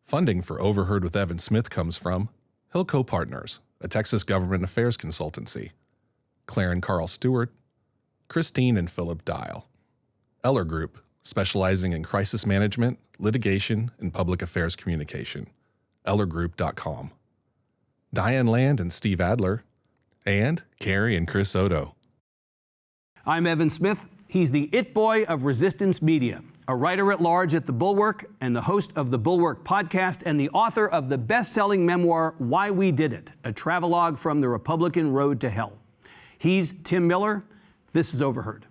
Funding for Overheard with Evan Smith comes from Hilco Partners, a Texas government affairs consultancy, Claire and Carl Stewart, Christine and Philip Dial, Eller Group, specializing in crisis management, litigation, and public affairs communication, ellergroup.com, Diane Land and Steve Adler, and Carrie and Chris Odo. I'm Evan Smith. He's the it boy of resistance media, a writer-at-large at the Bulwark and the host of the Bulwark podcast and the author of the best-selling memoir, Why We Did It, a travelogue from the Republican road to hell. He's Tim Miller. This is Overheard.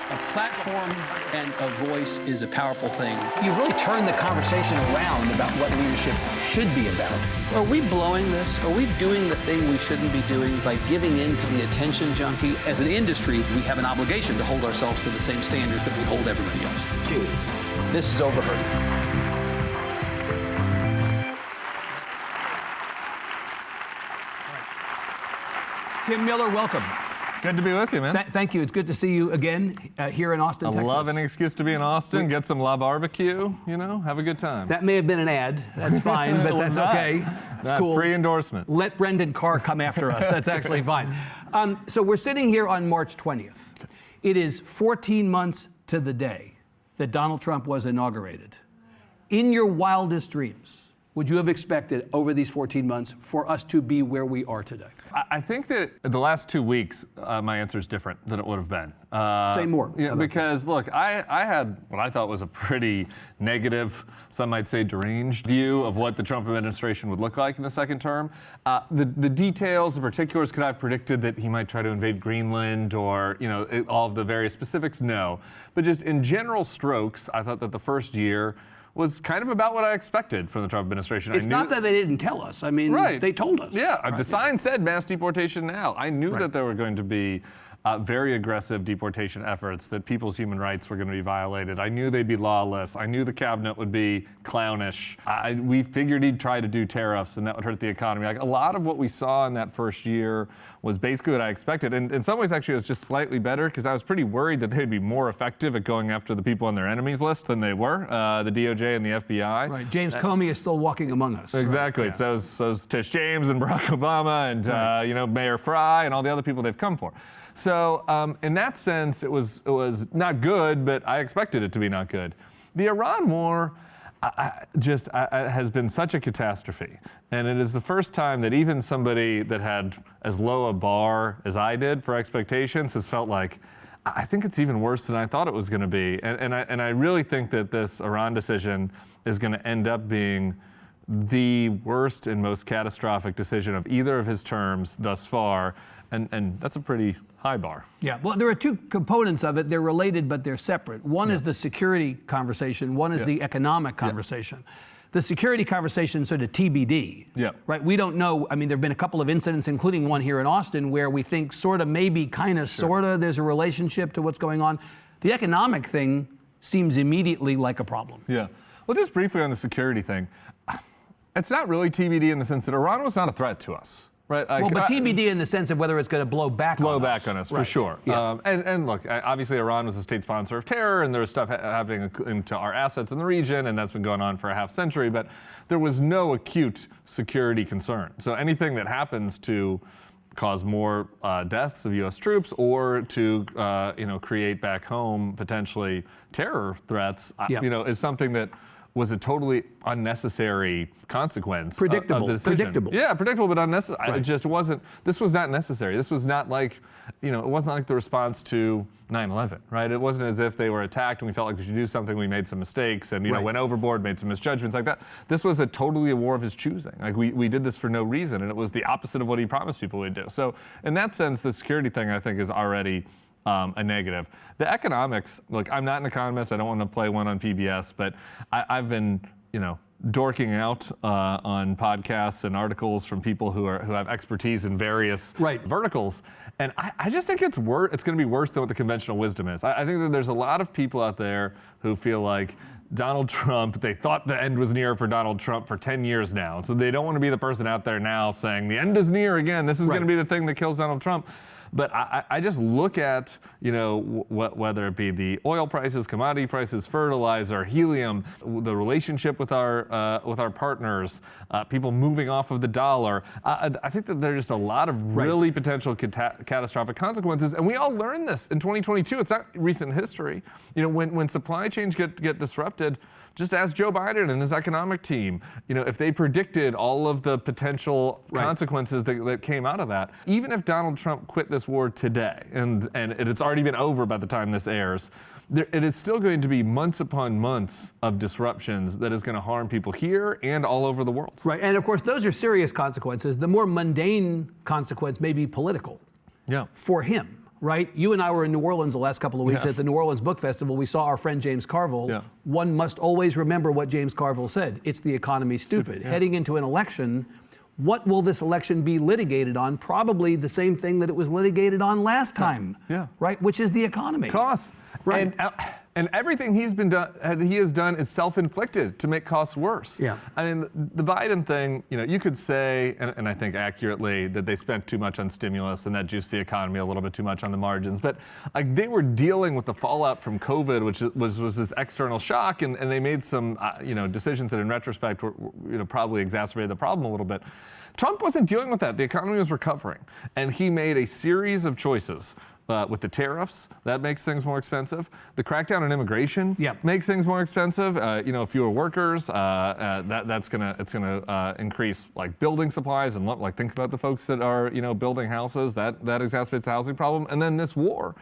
A platform and a voice is a powerful thing. You've really turned the conversation around about what leadership should be about. Are we blowing this? Are we doing the thing we shouldn't be doing by giving in to the attention junkie? As an industry, we have an obligation to hold ourselves to the same standards that we hold everybody else. This is Overheard. Tim Miller, welcome. Good to be with you, man. Thank you. It's good to see you again here in Austin, Texas. I love any excuse to be in Austin, get some La Barbecue, have a good time. That may have been an ad. That's fine, but that's okay. It's cool. Free endorsement. Let Brendan Carr come after us. That's actually fine. So we're sitting here on March 20th. It is 14 months to the day that Donald Trump was inaugurated. In your wildest dreams, would you have expected over these 14 months for us to be where we are today? I think that the last 2 weeks, my answer is different than it would have been. Say more. Yeah, because look, I had what I thought was a pretty negative, some might say deranged view of what the Trump administration would look like in the second term. The details, the particulars, could I have predicted that he might try to invade Greenland or, all of the various specifics? No. But just in general strokes, I thought that the first year was kind of about what I expected from the Trump administration. It's not that they didn't tell us. I mean, They told us. Yeah, the sign said mass deportation now. I knew that there were going to be very aggressive deportation efforts, that people's human rights were going to be violated. I knew they'd be lawless. I knew the cabinet would be clownish. We figured he'd try to do tariffs and that would hurt the economy. Like a lot of what we saw in that first year was basically what I expected. And in some ways, actually, it was just slightly better because I was pretty worried that they'd be more effective at going after the people on their enemies list than they were, the DOJ and the FBI. Right. James Comey is still walking among us. Exactly. Right. Yeah. So's Tish James and Barack Obama and Mayor Fry and all the other people they've come for. So in that sense, it was not good, but I expected it to be not good. The Iran war has been such a catastrophe. And it is the first time that even somebody that had as low a bar as I did for expectations has felt like, I think it's even worse than I thought it was going to be. And I really think that this Iran decision is going to end up being the worst and most catastrophic decision of either of his terms thus far. And that's a pretty high bar. Yeah, well, there are two components of it. They're related, but they're separate. One is the security conversation. One is the economic conversation. The security conversation sort of TBD, right? We don't know. I mean, there have been a couple of incidents, including one here in Austin, where we think sort of, maybe, kind of, sort of, there's a relationship to what's going on. The economic thing seems immediately like a problem. Yeah. Well, just briefly on the security thing, it's not really TBD in the sense that Iran was not a threat to us. Right. Well, but TBD in the sense of whether it's going to blow back on us. For sure. Yeah. And look, obviously Iran was a state sponsor of terror, and there was stuff happening into our assets in the region, and that's been going on for a half century, but there was no acute security concern. So anything that happens to cause more deaths of U.S. troops or to, create back home potentially terror threats, is something that was a totally unnecessary consequence of the decision. Predictable. Yeah, predictable, but unnecessary. Right. It just wasn't, this was not necessary. This was not like, it wasn't like the response to 9/11, right? It wasn't as if they were attacked and we felt like we should do something, we made some mistakes and, went overboard, made some misjudgments like that. This was a totally a war of his choosing. Like we did this for no reason, and it was the opposite of what he promised people we'd do. So in that sense, the security thing, I think, is already a negative. The economics, look, I'm not an economist. I don't want to play one on PBS, but I've been, dorking out on podcasts and articles from people who have expertise in various verticals. And I just think it's going to be worse than what the conventional wisdom is. I think that there's a lot of people out there who feel like Donald Trump, they thought the end was near for Donald Trump for 10 years now. So they don't want to be the person out there now saying the end is near again. This is going to be the thing that kills Donald Trump. But I just look at, whether it be the oil prices, commodity prices, fertilizer, helium, the relationship with our partners, people moving off of the dollar. I think that there's just a lot of really potential catastrophic consequences, and we all learned this in 2022. It's not recent history. When supply chains get disrupted, just ask Joe Biden and his economic team, if they predicted all of the potential consequences that came out of that. Even if Donald Trump quit this war today, and it's already been over by the time this airs, it is still going to be months upon months of disruptions that is going to harm people here and all over the world. Right, and of course, those are serious consequences. The more mundane consequence may be political for him. Right? You and I were in New Orleans the last couple of weeks at the New Orleans Book Festival. We saw our friend James Carville. Yeah. One must always remember what James Carville said. It's the economy stupid. Yeah. Heading into an election, what will this election be litigated on? Probably the same thing that it was litigated on last time. Yeah. Right? Which is the economy. Costs. Right. And everything he has done is self-inflicted to make costs worse. Yeah. I mean, the Biden thing, you could say, and I think accurately, that they spent too much on stimulus and that juiced the economy a little bit too much on the margins. But they were dealing with the fallout from COVID, which was this external shock, and they made some decisions that in retrospect were probably exacerbated the problem a little bit. Trump wasn't dealing with that. The economy was recovering, and he made a series of choices. With the tariffs, that makes things more expensive. The crackdown on immigration makes things more expensive. Fewer workers. It's gonna increase building supplies and think about the folks that are building houses. That exacerbates the housing problem. And then this war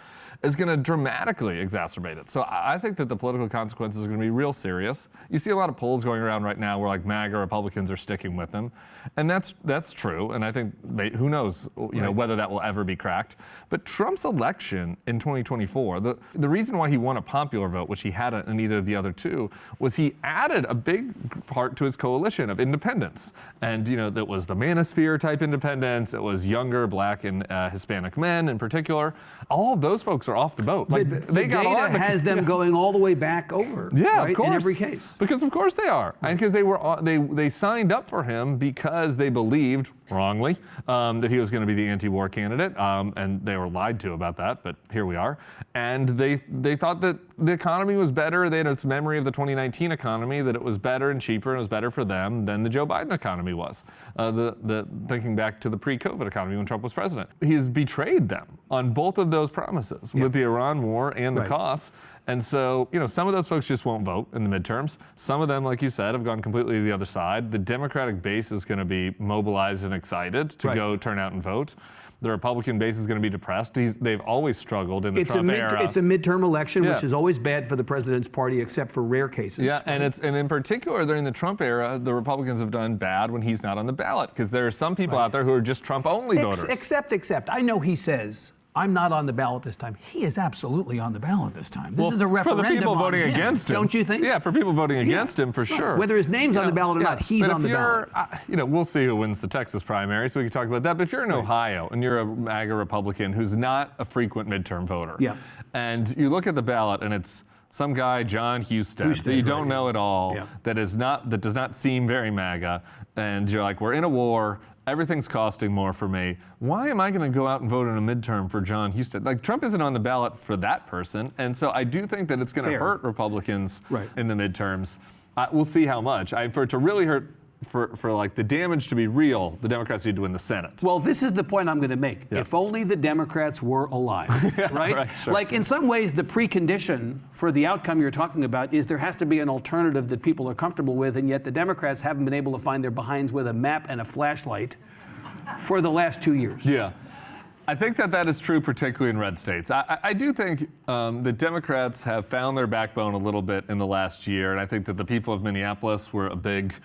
is going to dramatically exacerbate it. So I think that the political consequences are going to be real serious. You see a lot of polls going around right now where MAGA Republicans are sticking with them, and that's true. And I think who knows whether that will ever be cracked. But Trump's election in 2024, the reason why he won a popular vote, which he hadn't in either of the other two, was he added a big part to his coalition of independents, and that was the manosphere type independents. It was younger Black and Hispanic men in particular. All of those folks are off the boat. The data has them going all the way back over. Yeah, right? Of course. In every case. Because of course they are, and because they signed up for him because they believed wrongly that he was going to be the anti-war candidate, and they were lied to about that. But here we are, and they thought that the economy was better. They had this memory of the 2019 economy, that it was better and cheaper and it was better for them than the Joe Biden economy was. The thinking back to the pre-COVID economy when Trump was president, he's betrayed them on both of those promises with the Iran war and the costs. And so, some of those folks just won't vote in the midterms. Some of them, like you said, have gone completely to the other side. The Democratic base is going to be mobilized and excited to go turn out and vote. The Republican base is going to be depressed. They've always struggled in the Trump era. It's a midterm election, which is always bad for the president's party, except for rare cases. Yeah, and in particular during the Trump era, the Republicans have done bad when he's not on the ballot, because there are some people out there who are just Trump-only voters. Except, I know he says, I'm not on the ballot this time. He is absolutely on the ballot this time. This is a referendum for the people voting against him. Don't you think? Yeah, for people voting against him, for sure. Whether his name's on the ballot or not, he's on the ballot. We'll see who wins the Texas primary, so we can talk about that. But if you're in Ohio and you're a MAGA Republican who's not a frequent midterm voter, and you look at the ballot and it's some guy, John Husted, that you don't know at all, that does not seem very MAGA, and you're like, we're in a war. Everything's costing more for me. Why am I going to go out and vote in a midterm for John Husted? Trump isn't on the ballot for that person. And so I do think that it's going to hurt Republicans in the midterms. We'll see how much. For it to really hurt, for the damage to be real, the Democrats need to win the Senate. Well, this is the point I'm going to make. If only the Democrats were alive, right? Sure. In some ways, the precondition for the outcome you're talking about is there has to be an alternative that people are comfortable with, and yet the Democrats haven't been able to find their behinds with a map and a flashlight for the last 2 years. Yeah. I think that is true, particularly in red states. I do think the Democrats have found their backbone a little bit in the last year, and I think that the people of Minneapolis were a big,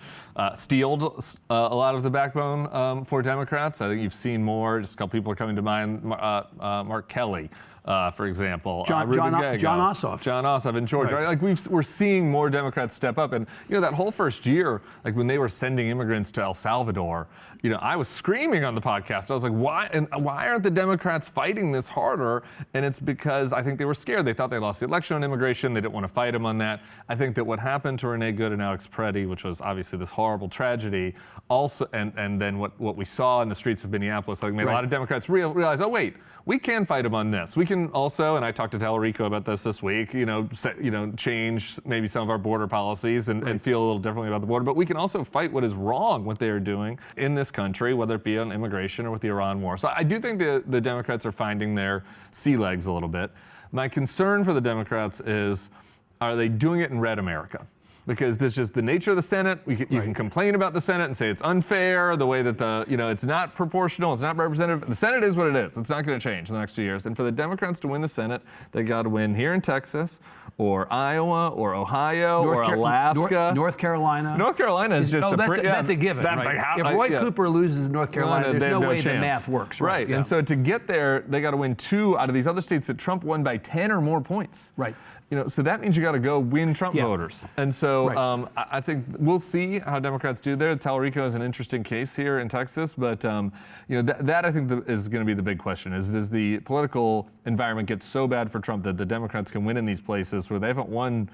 steeled a lot of the backbone for Democrats. I think you've seen more. Just a couple people are coming to mind. Mark Kelly for example. John Ossoff. John Ossoff in Georgia. Right. Like we're seeing more Democrats step up. And, that whole first year, like when they were sending immigrants to El Salvador, I was screaming on the podcast. I was like, why aren't the Democrats fighting this harder? And it's because I think they were scared. They thought they lost the election on immigration. They didn't want to fight them on that. I think that what happened to Renee Good and Alex Preddy, which was obviously this horrible tragedy, also, and then what we saw in the streets of Minneapolis, like made a lot of Democrats realize, oh wait, we can fight them on this. We can also, and I talked to Tallarico about this week, change maybe some of our border policies and feel a little differently about the border, but we can also fight what is wrong, what they are doing in this country, whether it be on immigration or with the Iran war. So I do think the Democrats are finding their sea legs a little bit. My concern for the Democrats is, are they doing it in red America? Because there's just the nature of the Senate. You can complain about the Senate and say it's unfair, the way that it's not proportional, it's not representative. The Senate is what it is. It's not going to change in the next 2 years. And for the Democrats to win the Senate, they got to win here in Texas, or Iowa, or Ohio, or Alaska. North Carolina. North Carolina is just that's a given. If Roy Cooper loses in North Carolina, there's no way the math works. Right. And so to get there, they got to win 2 out of these other states that Trump won by 10 or more points. Right. So that means you got to go win Trump voters. And so I think we'll see how Democrats do there. Tallarico is an interesting case here in Texas, but that I think is going to be the big question: does the political environment get so bad for Trump that the Democrats can win in these places where they haven't won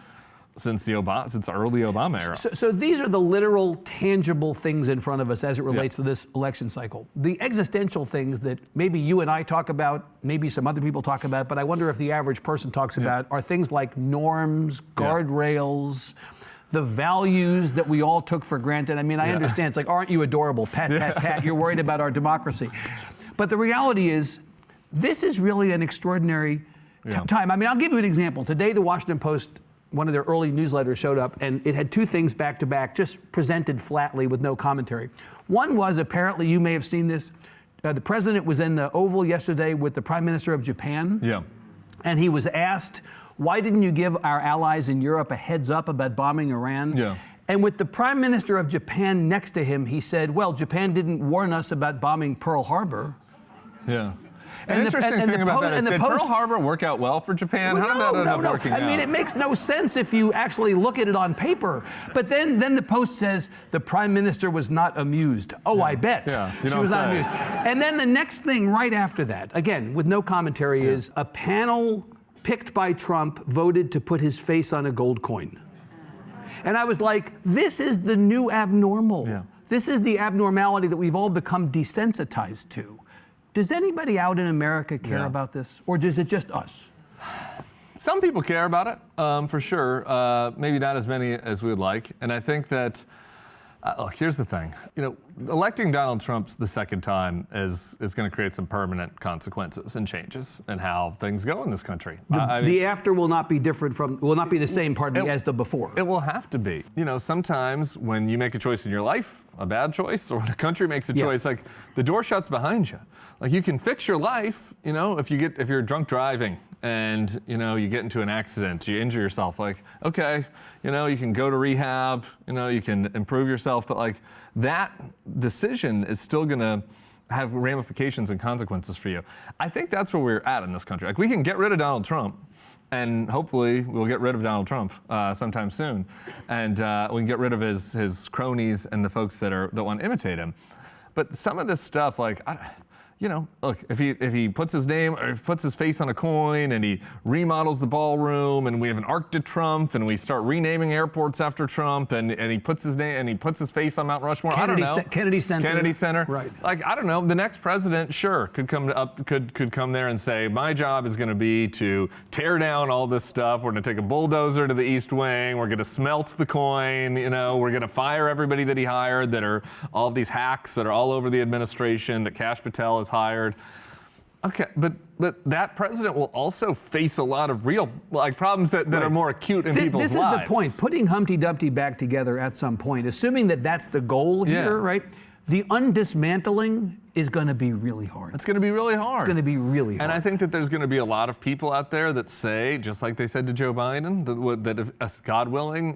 since the early Obama era? So these are the literal, tangible things in front of us as it relates to this election cycle. The existential things that maybe you and I talk about, maybe some other people talk about, but I wonder if the average person talks about, are things like norms, guardrails, the values that we all took for granted. I mean, I understand. It's like, aren't you adorable? Pat, pat, pat. You're worried about our democracy. But the reality is, this is really an extraordinary time. I mean, I'll give you an example. Today, the Washington Post, one of their early newsletters, showed up, and it had 2 things back to back, just presented flatly with no commentary. One was, apparently, you may have seen this, the president was in the Oval yesterday with the Prime Minister of Japan. Yeah. And he was asked, why didn't you give our allies in Europe a heads up about bombing Iran? Yeah. And with the Prime Minister of Japan next to him, he said, well, Japan didn't warn us about bombing Pearl Harbor. Yeah. An interesting thing about that is, did Pearl Harbor work out well for Japan? Well, How did that end up working out? I mean, it makes no sense if you actually look at it on paper. But then the Post says the Prime Minister was not amused. Oh, I bet. Yeah, she was not amused. And then the next thing right after that, again, with no commentary, is a panel picked by Trump voted to put his face on a gold coin. And I was like, this is the new abnormal. Yeah. This is the abnormality that we've all become desensitized to. Does anybody out in America care about this? Or is it just us? Some people care about it, for sure. Maybe not as many as we would like. And I think that, look, here's the thing. Electing Donald Trump the second time is going to create some permanent consequences and changes in how things go in this country. The after will not be will not be the same, as the before. It will have to be. Sometimes when you make a choice in your life, a bad choice, or the country makes a choice, like the door shuts behind you. Like you can fix your life, if you're drunk driving and, you get into an accident, you injure yourself, like, okay, you can go to rehab, you can improve yourself, but like that decision is still gonna have ramifications and consequences for you. I think that's where we're at in this country. Like we can get rid of Donald Trump, and hopefully we'll get rid of Donald Trump sometime soon, and we can get rid of his cronies and the folks that want to imitate him. But some of this stuff, like, look, if he puts his name or puts his face on a coin and he remodels the ballroom and we have an Arc de Trump and we start renaming airports after Trump and he puts his name and he puts his face on Mount Rushmore. Kennedy, I don't know. Kennedy Center. Right. Like, I don't know. The next president, sure, could come there and say, my job is going to be to tear down all this stuff. We're going to take a bulldozer to the East Wing. We're going to smelt the coin. We're going to fire everybody that he hired that are all of these hacks that are all over the administration that Kash Patel is hired. Okay, but that president will also face a lot of real problems that are more acute in people's lives. This is the point. Putting Humpty Dumpty back together at some point, assuming that that's the goal here, right? The undismantling is going to be really hard. It's going to be really hard. It's going to be really hard. And I think that there's going to be a lot of people out there that say, just like they said to Joe Biden, that if, God willing,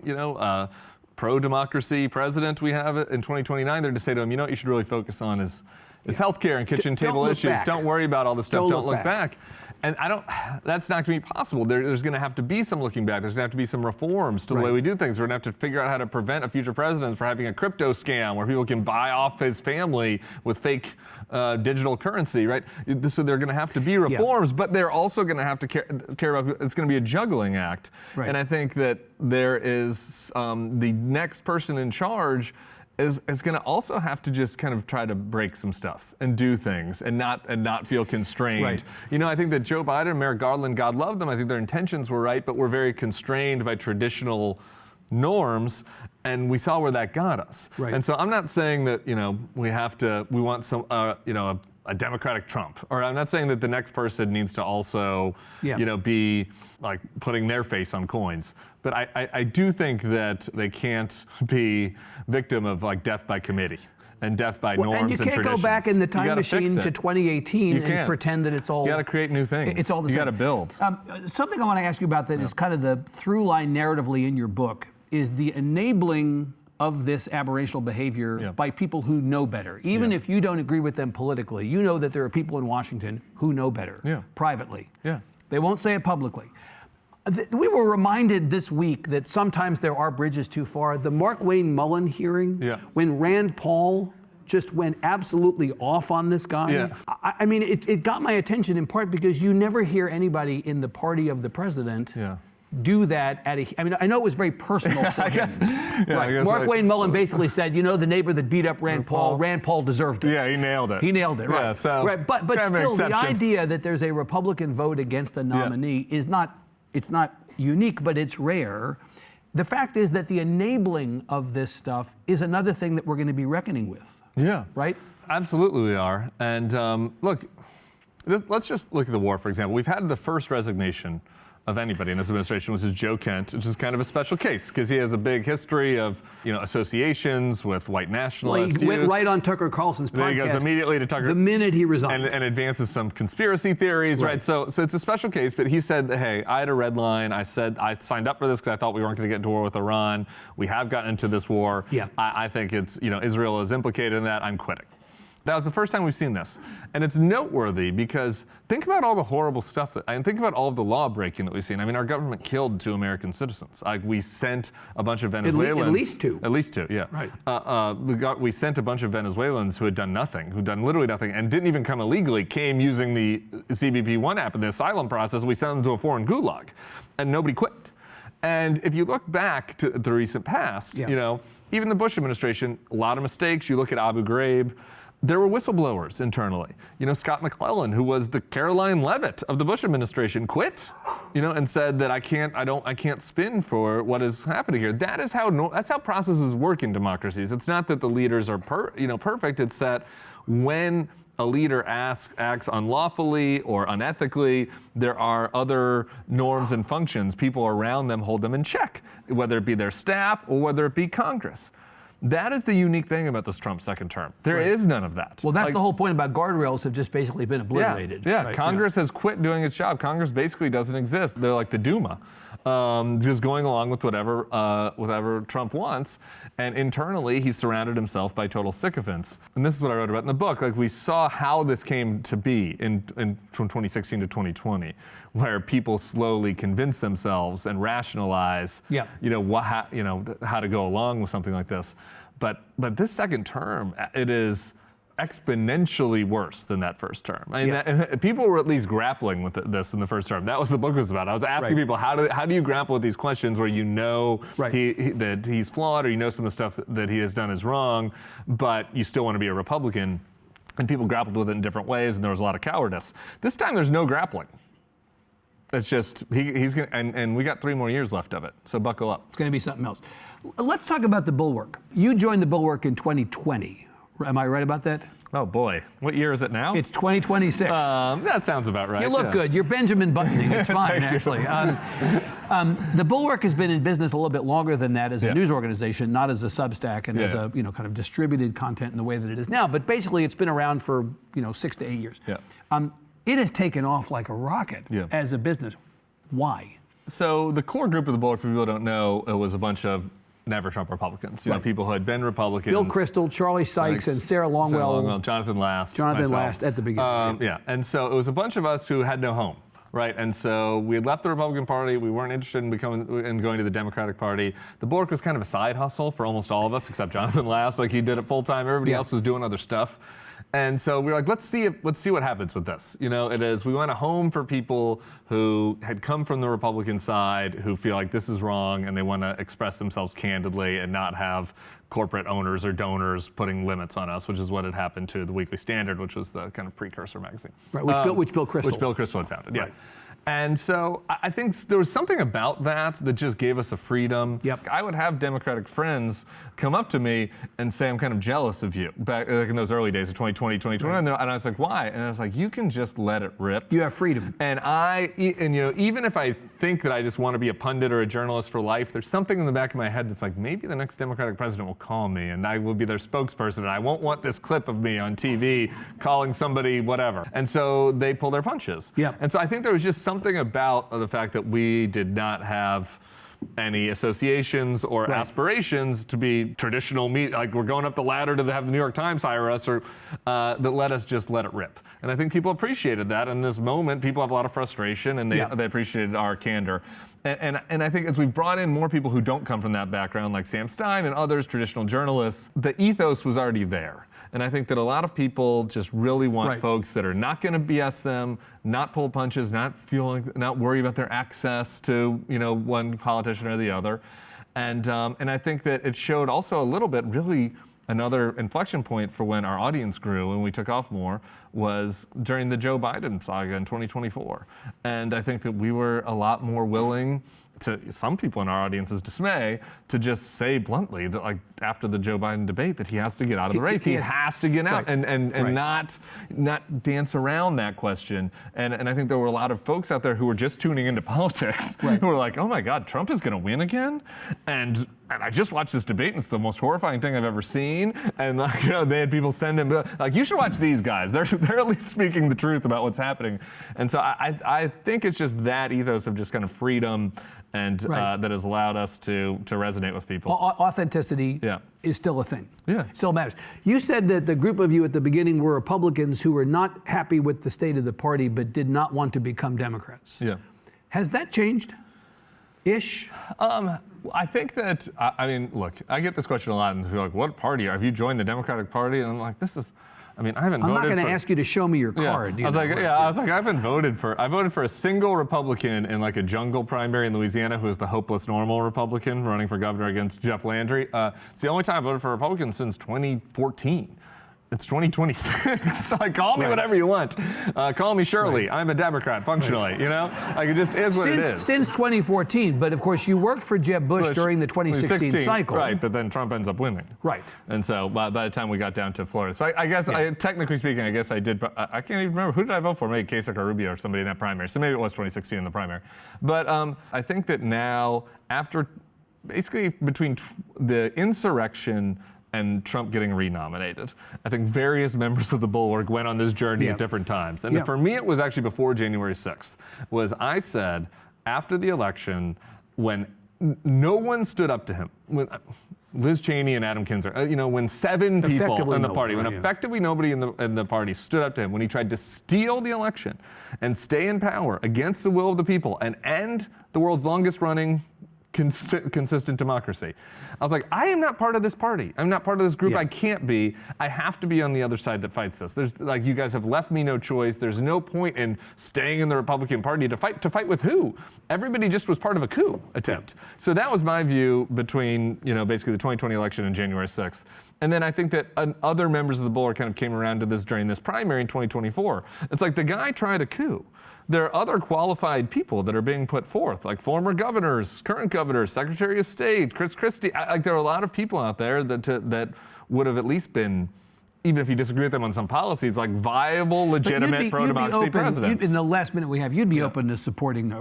pro-democracy president we have in 2029, they're to say to him, what you should really focus on is healthcare and kitchen table issues. Don't worry about all this stuff. Don't look back. And that's not going to be possible. There's going to have to be some looking back. There's going to have to be some reforms to the way we do things. We're going to have to figure out how to prevent a future president from having a crypto scam where people can buy off his family with fake digital currency, right? So there are going to have to be reforms, but they're also going to have to care about, it's going to be a juggling act. Right. And I think that there is the next person in charge is going to also have to just kind of try to break some stuff and do things and not feel constrained. Right. You know, I think that Joe Biden and Merrick Garland, God love them, I think their intentions were right, but we're very constrained by traditional norms, and we saw where that got us. Right. And so I'm not saying that, you know, we want some, you know, a Democratic Trump, or I'm not saying that the next person needs to also, you know, be like putting their face on coins. But I do think that they can't be victim of like death by committee and death by norms and traditions. And you can't go back in the time machine to 2018 and pretend that it's all. You got to create new things. It's all the same. You got to build. Something I want to ask you about that is kind of the through line narratively in your book is the enabling of this aberrational behavior by people who know better. Even if you don't agree with them politically, you know that there are people in Washington who know better privately. They won't say it publicly. We were reminded this week that sometimes there are bridges too far. The Mark Wayne Mullen hearing, when Rand Paul just went absolutely off on this guy. I mean, it got my attention in part because you never hear anybody in the party of the president do that I mean, I know it was very personal for him. Mark Wayne Mullen basically said, you know, the neighbor that beat up Rand Paul deserved it. Yeah, he nailed it. He nailed it, right. Yeah, so But still, the idea that there's a Republican vote against a nominee is not, it's not unique, but it's rare. The fact is that the enabling of this stuff is another thing that we're going to be reckoning with. Yeah. Right? Absolutely we are. And look, let's just look at the war, for example. We've had the first resignation of anybody in this administration, which is Joe Kent, which is kind of a special case because he has a big history of, you know, associations with white nationalists. Well, he went right on Tucker Carlson's podcast. Then he goes immediately to Tucker. The minute he resigned. And advances some conspiracy theories, right? So it's a special case, but he said, hey, I had a red line. I said I signed up for this because I thought we weren't going to get into war with Iran. We have gotten into this war. I think it's, you know, Israel is implicated in that. I'm quitting. That was the first time we've seen this. And it's noteworthy because think about all the horrible stuff and think about all of the law breaking that we've seen. I mean, our government killed 2 American citizens. Like, we sent a bunch of Venezuelans. At least 2. At least 2, yeah. Right. We sent a bunch of Venezuelans who had done nothing, who'd done literally nothing, and didn't even come illegally, came using the CBP-1 app in the asylum process. We sent them to a foreign gulag, and nobody quit. And if you look back to the recent past, you know, even the Bush administration, a lot of mistakes. You look at Abu Ghraib. There were whistleblowers internally. You know, Scott McClellan, who was the Caroline Leavitt of the Bush administration, quit, you know, and said that I can't spin for what is happening here. That's how processes work in democracies. It's not that the leaders are perfect. It's that when a leader acts unlawfully or unethically, there are other norms and functions. People around them hold them in check, whether it be their staff or whether it be Congress. That is the unique thing about this Trump second term. There is none of that. Well, that's the whole point about guardrails have just basically been obliterated. Right? Congress has quit doing its job. Congress basically doesn't exist. They're like the Duma, just going along with whatever Trump wants. And internally, he's surrounded himself by total sycophants. And this is what I wrote about in the book. Like, we saw how this came to be from 2016 to 2020, where people slowly convince themselves and rationalize, you know, how to go along with something like this. But this second term, it is exponentially worse than that first term. I mean, people were at least grappling with this in the first term. That was the book was about. I was asking people, how do you grapple with these questions where you know that he's flawed, or you know some of the stuff that he has done is wrong, but you still want to be a Republican? And people grappled with it in different ways, and there was a lot of cowardice. This time, there's no grappling. It's just, he's gonna, and we got 3 more years left of it, so buckle up. It's going to be something else. Let's talk about the Bulwark. You joined the Bulwark in 2020. Am I right about that? Oh boy, what year is it now? It's 2026. That sounds about right. You look good. You're Benjamin Buttoning. It's fine, actually. The Bulwark has been in business a little bit longer than that as a news organization, not as a Substack and as a kind of distributed content in the way that it is now. But basically, it's been around for 6 to 8 years. It has taken off like a rocket as a business. Why? So the core group of the Bulwark, for people who don't know, it was a bunch of never Trump Republicans. You know, people who had been Republicans. Bill Kristol, Charlie Sykes, and Sarah Longwell. Jonathan Last. Last at the beginning. And so it was a bunch of us who had no home. right? And so we had left the Republican Party. We weren't interested in going to the Democratic Party. The Bulwark was kind of a side hustle for almost all of us, except Jonathan Last. Like, he did it full time. Everybody else was doing other stuff. And so we were like, let's see what happens with this. You know, we want a home for people who had come from the Republican side, who feel like this is wrong, and they want to express themselves candidly and not have corporate owners or donors putting limits on us, which is what had happened to the Weekly Standard, which was the kind of precursor magazine. Right, which Bill Kristol had founded, yeah. Right. And so I think there was something about that just gave us a freedom. Yep. I would have Democratic friends come up to me and say, I'm kind of jealous of you, back in those early days of 2020, 2021. Right. And I was like, why? And I was like, you can just let it rip. You have freedom. And you know, even if I think that I just want to be a pundit or a journalist for life, there's something in the back of my head that's like, maybe the next Democratic president will call me and I will be their spokesperson and I won't want this clip of me on TV calling somebody whatever. And so they pull their punches. Yeah. And so I think there was just something about the fact that we did not have any associations or aspirations to be traditional media, like we're going up the ladder to have the New York Times hire us, or that let us just let it rip. And I think people appreciated that. In this moment, people have a lot of frustration, and they appreciated our candor. And I think as we've brought in more people who don't come from that background, like Sam Stein and others, traditional journalists, the ethos was already there. And I think that a lot of people just really want folks that are not going to BS them, not pull punches, not worry about their access to, you know, one politician or the other. And I think that it showed also a little bit, really another inflection point for when our audience grew and we took off more was during the Joe Biden saga in 2024. And I think that we were a lot more willing, to some people in our audience's dismay, to just say bluntly that, like, after the Joe Biden debate, that he has to get out of the race. He has to get out and not dance around that question. And I think there were a lot of folks out there who were just tuning into politics who were like, oh my God, Trump is going to win again? And I just watched this debate and it's the most horrifying thing I've ever seen. And, like, you know, they had people send him, like, you should watch these guys. They're at least speaking the truth about what's happening. And so I think it's just that ethos of just kind of freedom and that has allowed us to resonate with people. Authenticity is still a thing. Yeah. Still matters. You said that the group of you at the beginning were Republicans who were not happy with the state of the party but did not want to become Democrats. Yeah. Has that changed? Ish? I think that, I mean, look, I get this question a lot, and people are like, what party? Have you joined the Democratic Party? And I'm like, I haven't voted. I'm not going to ask you to show me your card. I was like, I haven't voted for. I voted for a single Republican in, like, a jungle primary in Louisiana who is the hopeless normal Republican running for governor against Jeff Landry. It's the only time I voted for a Republican since 2014. It's 2026. Like, call me whatever you want. Call me Shirley. I'm a Democrat, functionally. You know, like, it just is what it is. Since 2014, but of course you worked for Jeb Bush during the 2016 cycle. Right, but then Trump ends up winning. Right. And so by the time we got down to Florida, so I guess technically speaking, I guess I did. I can't even remember, who did I vote for? Maybe Kasich or Rubio or somebody in that primary. So maybe it was 2016 in the primary. But I think that now, after basically between the insurrection and Trump getting renominated, I think various members of the Bulwark went on this journey at different times. And for me, it was actually before January 6th, was I said, after the election, when no one stood up to him, when Liz Cheney and Adam Kinzer, you know, when 7 people in the party, when effectively nobody in the party stood up to him, when he tried to steal the election and stay in power against the will of the people and end the world's longest running consistent democracy. I was like, I am not part of this party. I'm not part of this group. I can't be. I have to be on the other side that fights this. There's, like, you guys have left me no choice. There's no point in staying in the Republican Party to fight. To fight with who? Everybody just was part of a coup attempt. So that was my view between, you know, basically the 2020 election and January 6th. And then I think that other members of the Bulwark kind of came around to this during this primary in 2024. It's like, the guy tried a coup. There are other qualified people that are being put forth, like former governors, current governors, Secretary of State, Chris Christie. Like, there are a lot of people out there that would have at least been, even if you disagree with them on some policies, like viable, legitimate pro-democracy presidents. In the last minute we have, you'd be open to supporting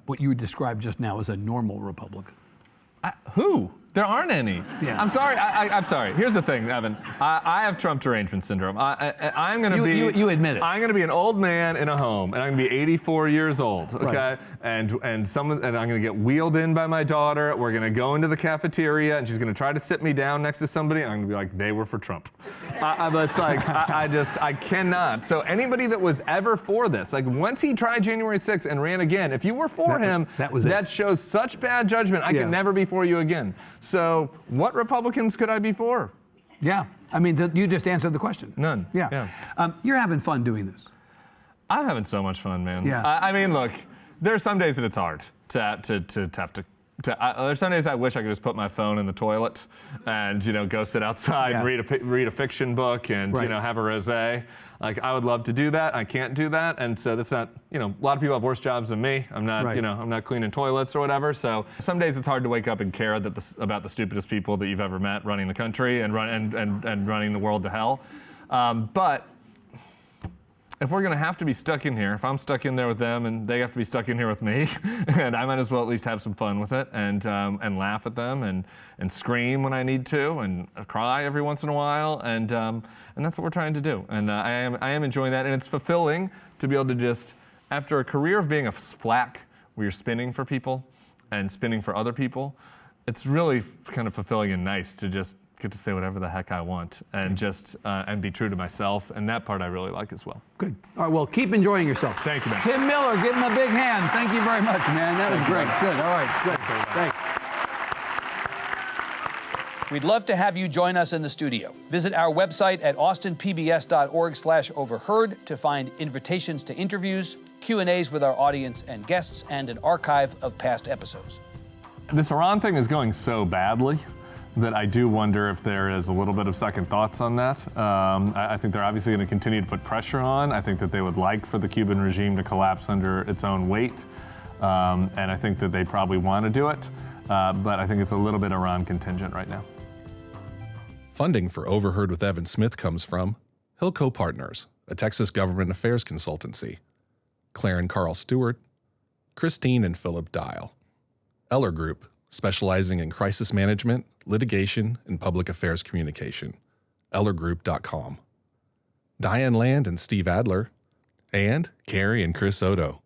what you described just now as a normal Republican. Who? There aren't any. Yeah. I'm sorry. I'm sorry. Here's the thing, Evan. I have Trump derangement syndrome. I'm going to be. You admit it. I'm going to be an old man in a home, and I'm going to be 84 years old. Okay. Right. And I'm going to get wheeled in by my daughter. We're going to go into the cafeteria, and she's going to try to sit me down next to somebody. And I'm going to be like, they were for Trump. It's like I cannot. So anybody that was ever for this, like once he tried January 6th and ran again, if you were for him, that shows such bad judgment. I can never be for you again. So what Republicans could I be for? Yeah. I mean, you just answered the question. None. Yeah. You're having fun doing this. I'm having so much fun, man. Yeah. I mean, look, there are some days that it's hard to have to. There's some days I wish I could just put my phone in the toilet and go sit outside and read a fiction book and have a rosé. Like I would love to do that. I can't do that, and so that's not. A lot of people have worse jobs than me. I'm not. I'm not cleaning toilets or whatever. So some days it's hard to wake up and care about the stupidest people that you've ever met running the country and running the world to hell. But if we're going to have to be stuck in here, if I'm stuck in there with them and they have to be stuck in here with me, and I might as well at least have some fun with it and laugh at them and scream when I need to and cry every once in a while. And that's what we're trying to do. And I am enjoying that. And it's fulfilling to be able to just, after a career of being a flack where you're spinning for people and spinning for other people, it's really kind of fulfilling and nice to just get to say whatever the heck I want and just and be true to myself, and that part I really like as well. Good. All right, well, keep enjoying yourself. Thank you, man. Tim Miller, give him a big hand. Thank you very much, man. That was great. Good. All right. Good. Thanks. We'd love to have you join us in the studio. Visit our website at austinpbs.org/overheard to find invitations to interviews, Q&As with our audience and guests, and an archive of past episodes. This Iran thing is going so badly that I do wonder if there is a little bit of second thoughts on that. I think they're obviously going to continue to put pressure on. I think that they would like for the Cuban regime to collapse under its own weight. And I think that they probably want to do it. But I think it's a little bit Iran contingent right now. Funding for Overheard with Evan Smith comes from Hilco Partners, a Texas government affairs consultancy, Claire and Carl Stewart, Christine and Philip Dial, Eller Group, specializing in crisis management, litigation, and public affairs communication, ellergroup.com, Diane Land and Steve Adler, and Carrie and Chris Odo.